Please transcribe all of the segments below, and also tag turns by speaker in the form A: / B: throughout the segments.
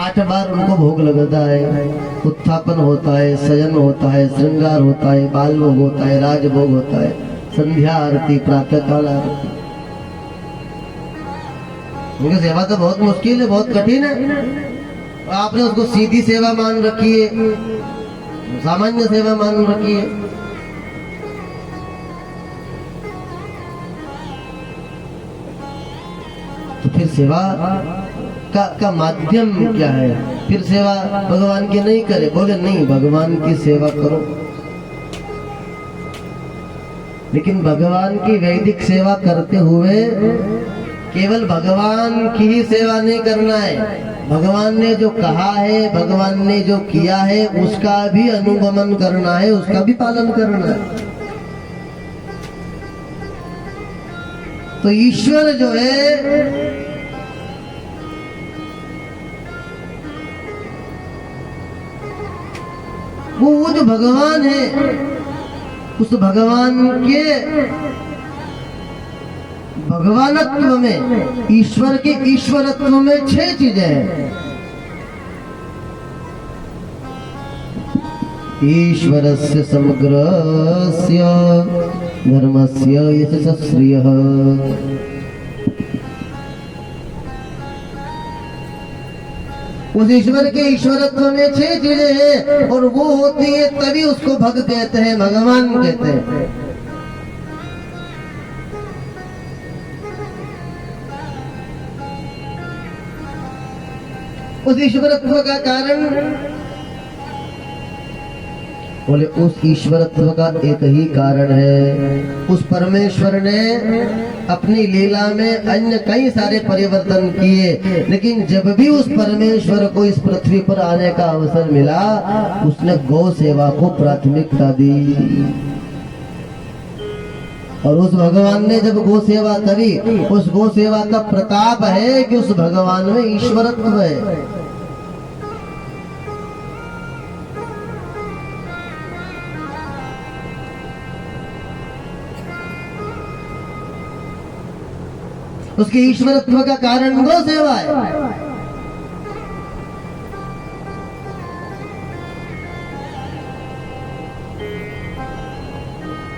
A: 8 बार उनको भोग लगता है, उत्थापन होता है, शयन होता है, श्रृंगार होता है, बाल भोग होता है, राजभोग होता है, संध्या आरती, प्रातः काल आरती। उनकी सेवा तो बहुत मुश्किल है, बहुत कठिन है। आपने उसको सीधी सेवा मान रखी है, सामान्य सेवा मान रखी है। तो फिर सेवा का माध्यम क्या है? फिर सेवा भगवान की नहीं करे? बोले नहीं, भगवान की सेवा करो, लेकिन भगवान की वैदिक सेवा करते हुए केवल भगवान की ही सेवा नहीं करना है, भगवान ने जो कहा है, भगवान ने जो किया है, उसका भी अनुगमन करना है, उसका भी पालन करना है। तो ईश्वर जो है वो जो भगवान है, उस भगवान के भगवानत्व में, ईश्वर के ईश्वरत्व में 6 चीजें हैं। ईश्वरस्य समग्रस्य धर्मस्य यश श्रियः। उस ईश्वर के ईश्वरत्व में 6 चीजें हैं, और वो होती है तभी उसको भक्त कहते हैं, भगवान कहते हैं। उस ईश्वरत्व का कारण, बोले उस ईश्वरत्व का एक ही कारण है, उस परमेश्वर ने अपनी लीला में अन्य कई सारे परिवर्तन किए, लेकिन जब भी उस परमेश्वर को इस पृथ्वी पर आने का अवसर मिला, उसने गौ सेवा को प्राथमिकता दी। और उस भगवान ने जब गौ सेवा करी, उस गौ सेवा का प्रताप है कि उस भगवान में ईश्वरत्व है। उसके ईश्वरत्व का कारण गौ सेवा है।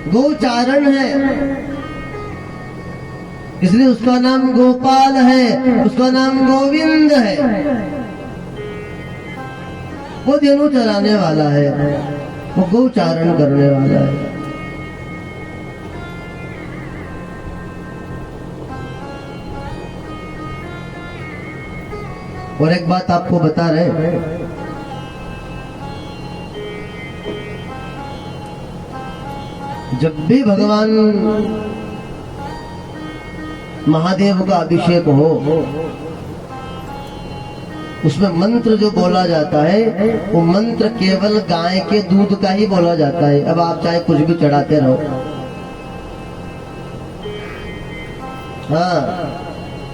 A: गोचारण है, इसलिए उसका नाम गोपाल है, उसका नाम गोविंद है। वो धेनु चराने वाला है, वो गोचारण करने वाला है। और एक बात आपको बता रहे, जब भी भगवान महादेव का अभिषेक हो, उसमें मंत्र जो बोला जाता है, वो मंत्र केवल गाय के दूध का ही बोला जाता है। अब आप चाहे कुछ भी चढ़ाते रहो, हाँ,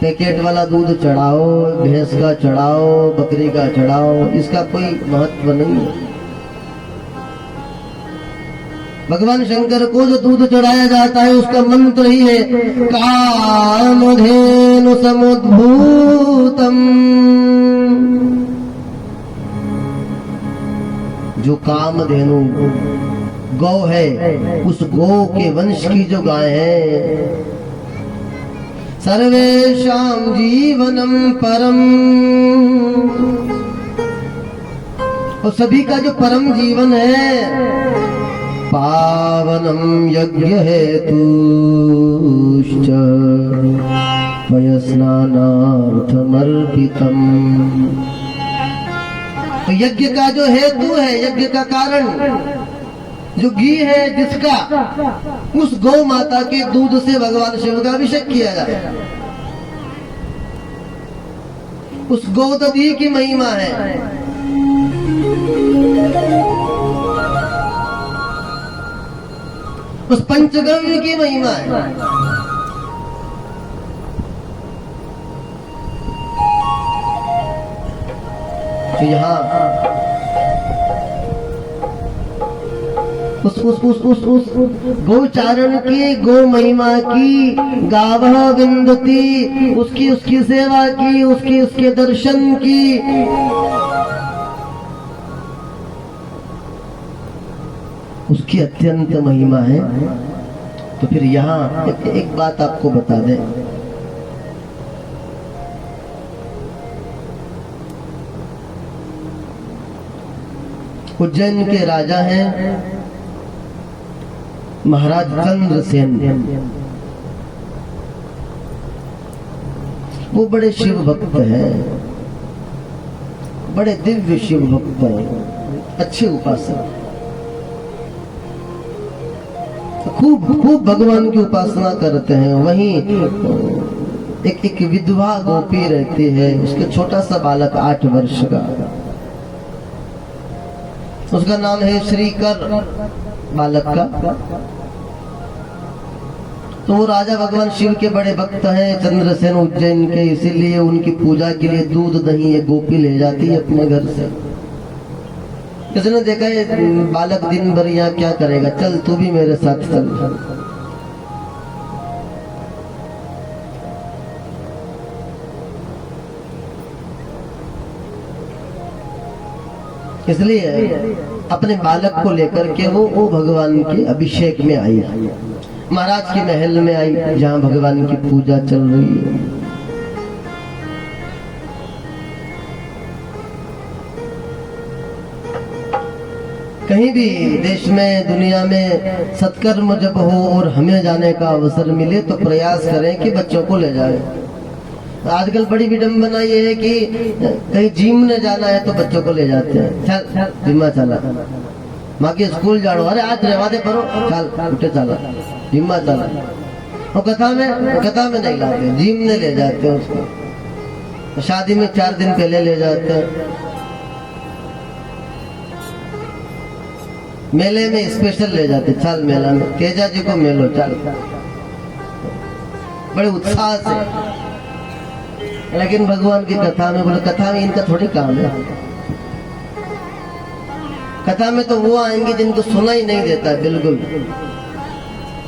A: पैकेट वाला दूध चढ़ाओ, भैंस का चढ़ाओ, बकरी का चढ़ाओ, इसका कोई महत्व नहीं है। भगवान शंकर को जो दूध चढ़ाया जाता है, उसका मंत्र ही है कामधेनु समुद्भूतम। जो कामधेनु गौ है, उस गौ के वंश की जो गाय है, सर्वेषां जीवनम परम, और सभी का जो परम जीवन है, पावनम यज्ञ हेतुश्च वयस्नानार्थमर्पितम। तो यज्ञ का जो हेतु है, यज्ञ का कारण, जो घी है जिसका, उस गौ माता के दूध से भगवान शिव का अभिषेक किया जाता है। उस गोदधी की महिमा है। उस पंचगव्य की महिमा है। तो यहाँ उस गोचारण की, गो महिमा की, गावह विंदती, उसकी सेवा की, उसके दर्शन की, उसकी अत्यंत महिमा है। तो फिर यहाँ एक बात आपको बता दें, उज्जैन के राजा हैं महाराज चंद्रसेन। वो बड़े शिव भक्त हैं, बड़े दिव्य शिव भक्त हैं, अच्छे उपासक, खूब खूब भगवान की उपासना करते हैं। वहीं एक विधवा गोपी रहती है, उसके छोटा सा बालक 8 वर्ष का, उसका नाम है श्रीकर बालक का। तो वो राजा भगवान शिव के बड़े भक्त हैं चंद्रसेन उज्जैन के, इसीलिए उनकी पूजा के लिए दूध दही ये गोपी ले जाती है अपने घर से। किसने देखा है बालक दिन भर यहाँ क्या करेगा, चल तू भी मेरे साथ चल। इसलिए अपने बालक को लेकर के वो भगवान के अभिषेक में आई, महाराज के महल में आई जहाँ भगवान की पूजा चल रही है। कहीं भी देश में दुनिया में सत्कर्म जब हो और हमें जाने का अवसर मिले तो प्रयास करें कि बच्चों को ले जाए। आजकल बड़ी विडंबना ये है कि कहीं जिम में जाना है तो बच्चों को ले जाते हैं, चल जिम्मा चला, माँ के स्कूल जाओ, अरे आज रहवा दे परो, चल उठे चला जिम्मा चला। और कथा में नहीं लाते, जिम में ले जाते हैं उसको। शादी में 4 दिन पहले ले जाते हैं, मेले में स्पेशल ले जाते, चल मेला में तेजा जी को मेलो चल, बड़े उत्साह से। लेकिन भगवान की कथा में, बोले कथा में इनका थोड़ी काम है। कथा में तो वो आएंगे जिनको सुना ही नहीं देता, बिल्कुल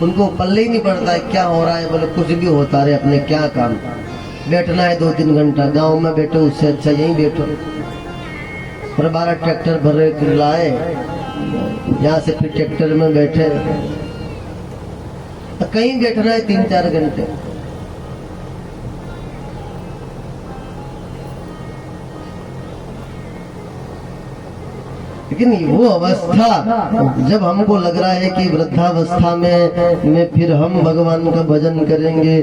A: उनको पल्ले ही नहीं पड़ता है क्या हो रहा है। बोले कुछ भी होता रहे, अपने क्या काम, बैठना है 2-3 घंटा, गांव में बैठो उससे अच्छा यहीं बैठो। और 12 ट्रैक्टर भरे लाए, यहाँ से फिर ट्रैक्टर में बैठे, कहीं बैठना है 3-4 घंटे। लेकिन वो अवस्था जब हमको लग रहा है कि वृद्धावस्था में फिर हम भगवान का भजन करेंगे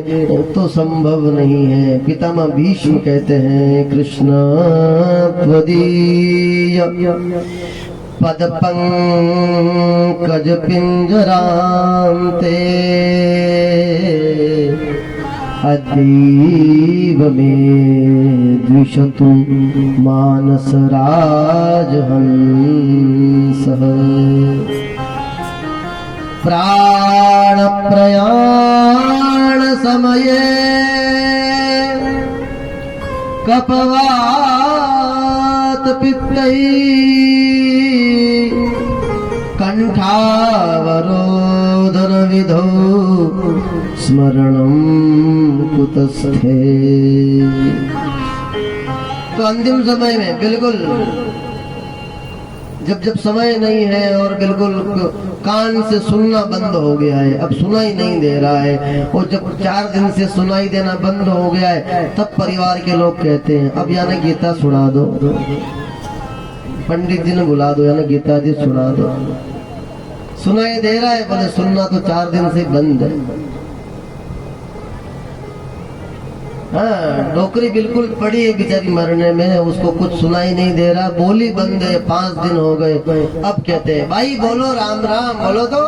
A: तो संभव नहीं है। पितामह भीष्म कहते हैं, कृष्ण त्वदीय पद पंकज पिंजरांते अतीव में द्विषतु मानस राजहंस प्राण प्रयाण समये कपवात पित्तै कंठावरोधन विधौ स्मरणं कुतस्थे। तो अंतिम समय में बिल्कुल जब समय नहीं है और बिल्कुल कान से सुनना बंद हो गया है, अब सुनाई नहीं दे रहा है, और जब 4 दिन से सुनाई देना बंद हो गया है तब परिवार के लोग कहते हैं अब यानी गीता सुना दो, पंडित जी ने बुला दो, यानी गीता जी सुना दो। सुनाई दे रहा है, बोले सुनना तो 4 दिन से बंद है। हाँ, नौकरी बिल्कुल पड़ी है बेचारी मरने में, उसको कुछ सुनाई नहीं दे रहा, बोली बंद है, 5 दिन हो गए। अब कहते हैं भाई बोलो राम राम, बोलो तो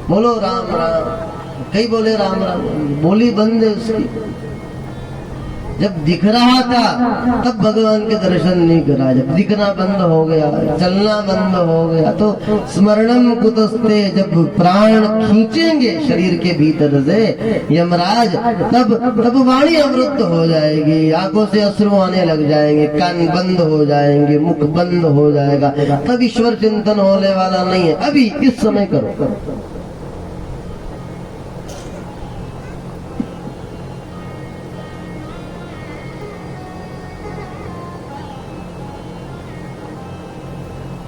A: बोलो राम राम, कई बोले राम राम, बोली बंद है उसकी। जब दिख रहा था तब भगवान के दर्शन नहीं करा, जब दिखना बंद हो गया, चलना बंद हो गया तो स्मरणम कुतस्ते, जब प्राण खींचेंगे शरीर के भीतर से यमराज तब वाणी अवरुद्ध हो जाएगी, आंखों से अश्रु आने लग जाएंगे, कान बंद हो जाएंगे, मुख बंद हो जाएगा, तब ईश्वर चिंतन होने वाला नहीं है। अभी इस समय करो।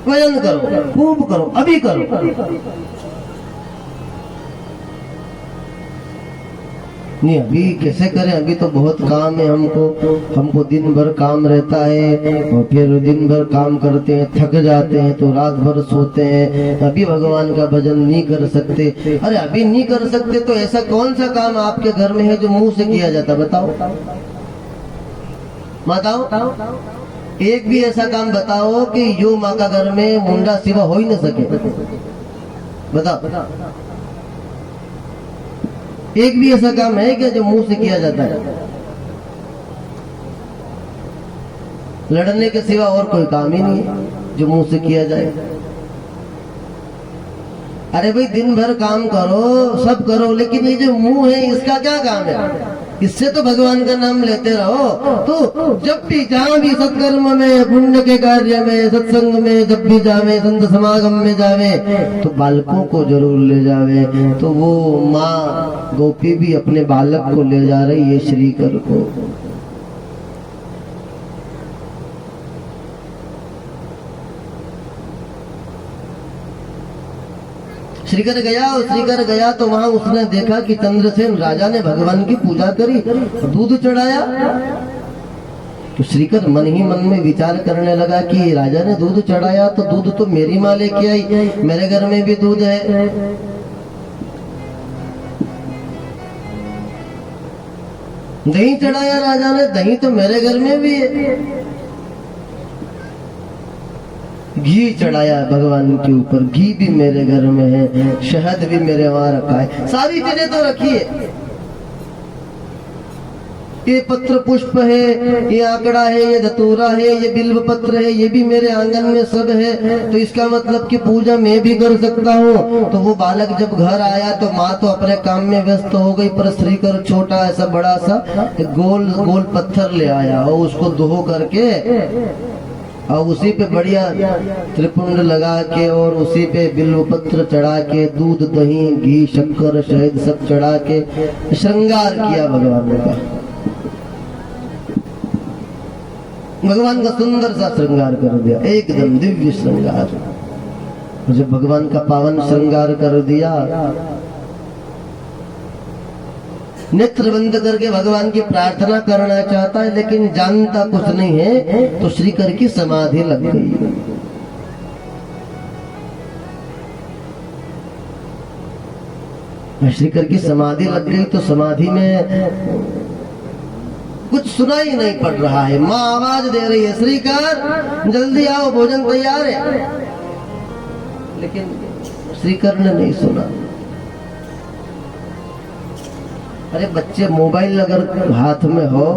A: भजन करो, खूब करो, अभी करो। नहीं अभी कैसे करें, अभी तो बहुत काम है हमको दिन भर काम रहता है और फिर दिन भर काम करते हैं, थक जाते हैं तो रात भर सोते हैं, अभी भगवान का भजन नहीं कर सकते। अरे अभी नहीं कर सकते तो ऐसा कौन सा काम आपके घर में है जो मुंह से किया जाता, बताओ बताओ। एक भी ऐसा काम बताओ कि यो माँ का घर में मुंडा सिवा हो ही न सके, बताओ। एक भी ऐसा काम है क्या जो मुंह से किया जाता है? लड़ने के सिवा और कोई काम ही नहीं है जो मुंह से किया जाए। अरे भाई दिन भर काम करो, सब करो, लेकिन ये जो मुंह है इसका क्या काम है? इससे तो भगवान का नाम लेते रहो। तो जब भी जहां भी सत्कर्म में, पुण्य के कार्य में, सत्संग में जब भी जावे, संत समागम में जावे तो बालकों को जरूर ले जावे। तो वो माँ गोपी भी अपने बालक को ले जा रही है श्रीकर को। श्रीकर गया और श्रीकर गया तो वहां उसने देखा कि चंद्रसेन राजा ने भगवान की पूजा करी, दूध चढ़ाया। तो श्रीकर मन ही मन में विचार करने लगा कि राजा ने दूध चढ़ाया तो दूध तो मेरी माँ लेके आई, मेरे घर में भी दूध है। दही चढ़ाया राजा ने, दही तो मेरे घर में भी है। घी चढ़ाया भगवान के ऊपर, घी भी मेरे घर में है, शहद भी मेरे वहां रखा है, सारी चीजें तो रखी है। ये पत्र पुष्प है, ये आंकड़ा है, ये धतूरा है, ये बिल्व पत्र है, ये भी मेरे आंगन में सब है। तो इसका मतलब कि पूजा मैं भी कर सकता हूँ। तो वो बालक जब घर आया तो माँ तो अपने काम में व्यस्त हो गई, पर श्रीकर छोटा ऐसा बड़ा सा गोल गोल पत्थर ले आया और उसको धो करके और उसी पे बढ़िया त्रिपुंड लगा के और उसी पे बिल्व पत्र चढ़ा के दूध, दही, घी, शक्कर, शहद सब चढ़ा के श्रृंगार किया भगवान का। भगवान का सुंदर सा श्रृंगार कर दिया, एकदम दिव्य श्रृंगार। जब भगवान का पावन श्रृंगार कर दिया, नेत्र बंद करके भगवान की प्रार्थना करना चाहता है लेकिन जानता कुछ नहीं है। तो श्रीकर की समाधि लग गई। श्रीकर की समाधि लग गई तो समाधि में कुछ सुनाई नहीं पड़ रहा है। माँ आवाज दे रही है, श्रीकर जल्दी आओ, भोजन तैयार है। लेकिन श्रीकर ने नहीं सुना। अरे बच्चे मोबाइल अगर हाथ में हो,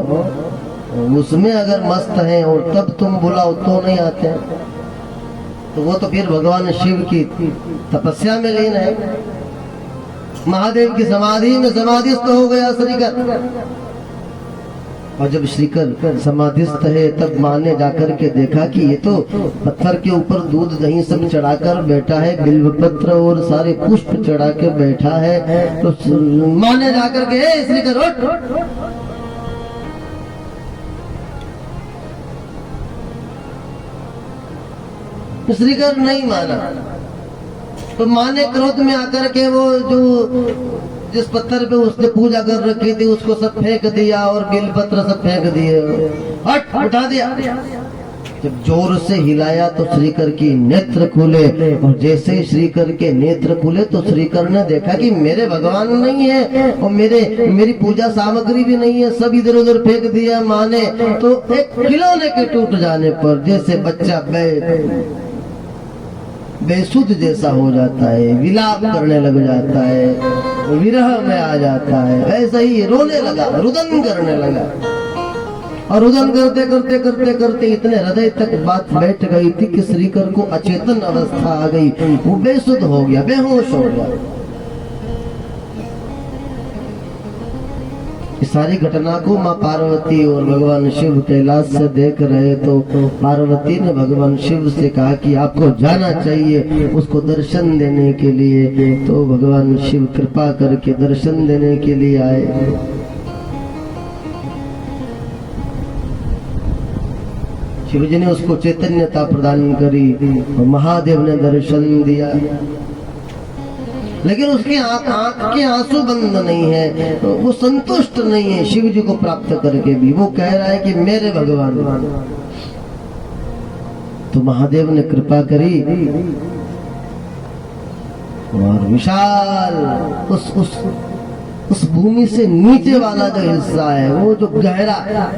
A: उसमें अगर मस्त हैं और तब तुम बुलाओ तो नहीं आते, तो वो तो फिर भगवान शिव की तपस्या में लीन है। महादेव की समाधि में समाधिस्थ हो गया श्रीकर। और जब श्रीकर समाधिस्थ है तब माँ ने जाकर के देखा कि ये तो पत्थर के ऊपर दूध दही सब चढ़ाकर बैठा है, बिल्व पत्र और सारे पुष्प चढ़ा के बैठा है। तो माँ ने जाकर के श्रीकर उठ। श्रीकर नहीं माना तो माँ ने क्रोध में आकर के वो जो जिस पत्थर पे उसने पूजा कर रखी थी उसको सब फेंक दिया और बेलपत्र सब फेंक दिए, हट उठा दिया। जब जोर से हिलाया तो श्रीकर की नेत्र खुले और जैसे श्रीकर के नेत्र खुले तो श्रीकर ने देखा कि मेरे भगवान नहीं है और मेरी पूजा सामग्री भी नहीं है, सब इधर उधर फेंक दिया माँ ने। तो एक खिलौने के टूट जाने पर जैसे बच्चा बेसुध जैसा हो जाता है, विलाप करने लग जाता है, विरह में आ जाता है, ऐसा ही रोने लगा, रुदन करने लगा। और रुदन करते करते करते करते इतने हृदय तक बात बैठ गई थी कि श्रीकर को अचेतन अवस्था आ गई, वो बेसुध हो गया, बेहोश हो गया। इस सारी घटना को माँ पार्वती और भगवान शिव कैलाश से देख रहे तो पार्वती ने भगवान शिव से कहा कि आपको जाना चाहिए उसको दर्शन देने के लिए। तो भगवान शिव कृपा करके दर्शन देने के लिए आए। शिव जी ने उसको चैतन्यता प्रदान करी और महादेव ने दर्शन दिया, लेकिन उसके आंख के आंसू बंद नहीं है, तो वो संतुष्ट नहीं है शिव जी को प्राप्त करके भी। वो कह रहा है कि मेरे भगवान। तो महादेव ने कृपा करी और विशाल उस भूमि से नीचे वाला जो हिस्सा है, वो जो गहरा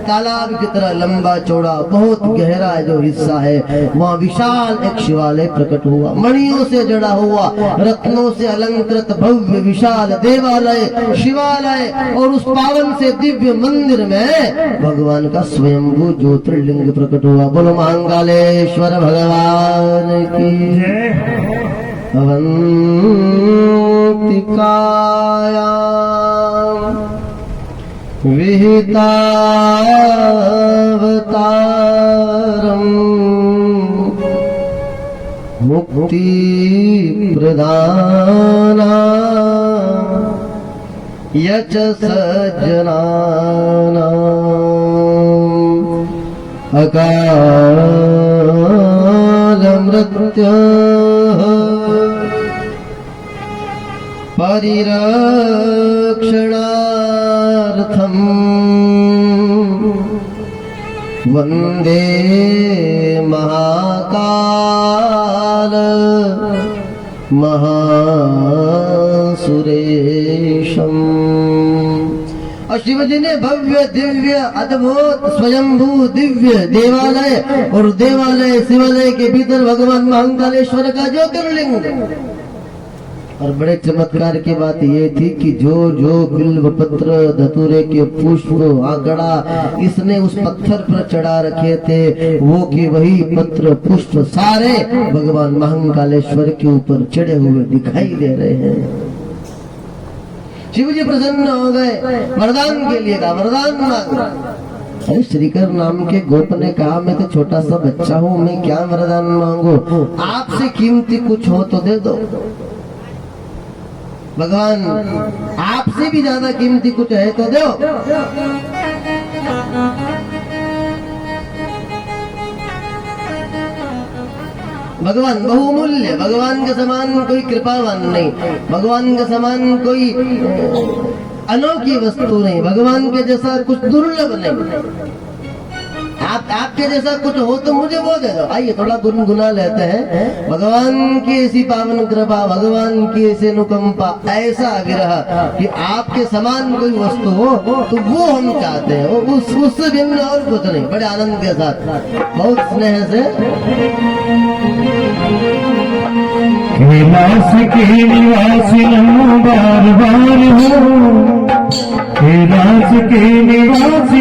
A: तालाब की तरह लंबा चौड़ा बहुत गहरा जो हिस्सा है, वहाँ विशाल एक शिवालय प्रकट हुआ, मणियों से जड़ा हुआ, रत्नों से अलंकृत भव्य विशाल देवालय शिवालय। और उस पावन से दिव्य मंदिर में भगवान का स्वयंभू ज्योतिर्लिंग प्रकट हुआ। बोलो महाकालेश्वर भगवान की। अवंतिकाया विहितावतारम् मुक्ति प्रदाना यच सज्जनानाम् अकाल मृत्युः परिरक्षणार्थम् वन्दे महाकाल महासुरेशम्। और शिव जी ने भव्य दिव्य अद्भुत स्वयंभू दिव्य देवालय और देवालय शिवालय के भीतर भगवान महाकालेश्वर का ज्योतिर्लिंग। और बड़े चमत्कार की बात ये थी कि जो जो बिल्व पत्र धतूरे के पुष्प आंकड़ा इसने उस पत्थर पर चढ़ा रखे थे, वो कि वही पत्र पुष्प सारे भगवान महाकालेश्वर के ऊपर चढ़े हुए दिखाई दे रहे हैं। शिव जी प्रसन्न हो गए, वरदान के लिए कहा, वरदान मांगा। अरे श्रीकर नाम के गोप ने कहा, मैं तो छोटा सा बच्चा हूँ, मैं क्या वरदान मांगू, आपसे कीमती कुछ हो तो दे दो। भगवान आपसे भी ज्यादा कीमती कुछ है तो दो। भगवान बहुमूल्य, भगवान के समान कोई कृपावान नहीं, भगवान के समान कोई अनोखी वस्तु नहीं, भगवान के जैसा कुछ दुर्लभ नहीं। आपके जैसा कुछ हो तो मुझे वो दे दो। आइए थोड़ा गुनगुना लेते हैं। भगवान की ऐसी पावन कृपा, भगवान की ऐसी अनुकंपा, ऐसा विरह कि आपके समान कोई वस्तु हो तो वो हम चाहते हैं, उससे भिन्न और कुछ नहीं। बड़े आनंद के साथ बहुत स्नेह से
B: कैलाश के निवासी बार बार हो, कैलाश के निवासी